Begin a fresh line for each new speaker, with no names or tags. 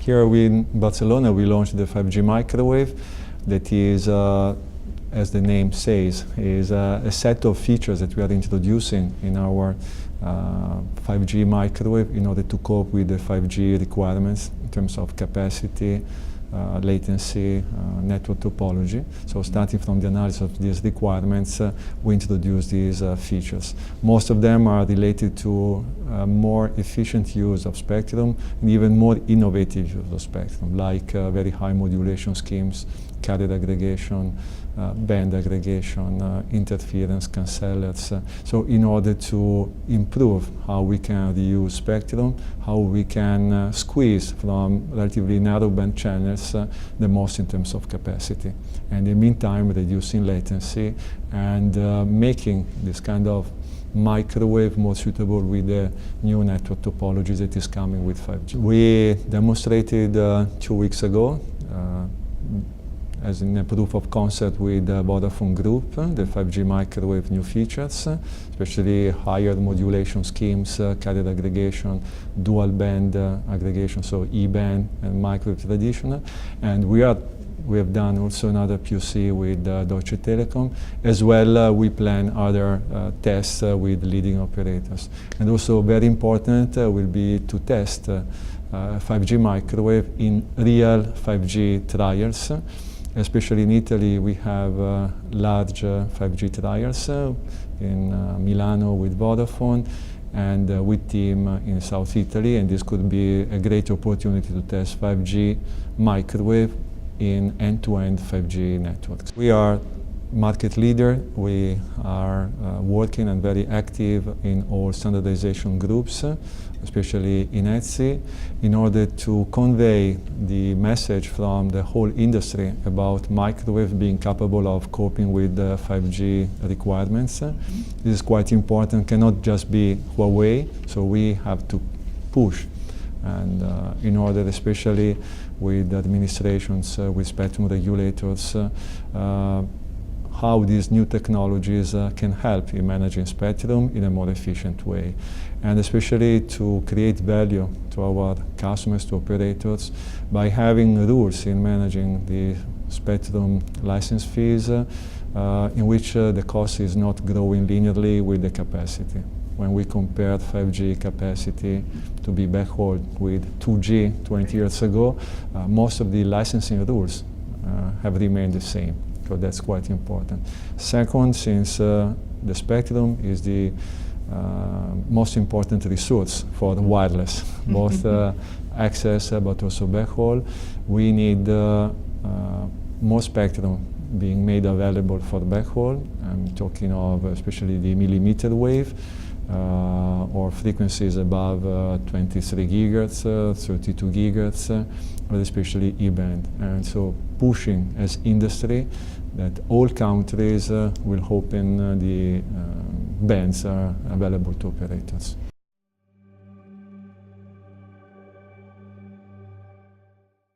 Here in Barcelona we launched the 5G microwave that is, as the name says, is a set of features that we are introducing in our 5G microwave in order to cope with the 5G requirements in terms of capacity, latency, network topology. So starting from the analysis of these requirements, we introduce these features. Most of them are related to more efficient use of spectrum and even more innovative use of spectrum, like very high modulation schemes, carrier aggregation, band aggregation, interference cancellers. So in order to improve how we can reuse spectrum, how we can squeeze from relatively narrow band channels the most in terms of capacity. And in the meantime, reducing latency and making this kind of microwave more suitable with the new network topologies that is coming with 5G. We demonstrated 2 weeks ago as in a proof of concept with Vodafone Group, the 5G microwave new features, especially higher modulation schemes, carrier aggregation, dual band aggregation, so E-band and microwave traditional. And we have done also another POC with Deutsche Telekom. As well, we plan other tests with leading operators. And also very important will be to test 5G microwave in real 5G trials. Especially in Italy, we have large 5G trials in Milano with Vodafone and with TIM in South Italy, and this could be a great opportunity to test 5G microwave in end-to-end 5G networks. We are market leader. We are working and very active in all standardization groups, especially in ETSI, in order to convey the message from the whole industry about microwave being capable of coping with 5G requirements. This is quite important, cannot just be Huawei, so we have to push. And in order, especially with administrations, with spectrum regulators, how these new technologies can help in managing spectrum in a more efficient way. And especially to create value to our customers, to operators, by having rules in managing the spectrum license fees in which the cost is not growing linearly with the capacity. When we compared 5G capacity to be backhaul with 2G 20 years ago, most of the licensing rules have remained the same. So that's quite important. Second, since the spectrum is the most important resource for the wireless, both access but also backhaul, we need more spectrum being made available for backhaul. I'm talking of especially the millimeter wave or frequencies above 23 gigahertz, 32 gigahertz, but especially E-band. And so pushing as industry that all countries will open the bands available to operators.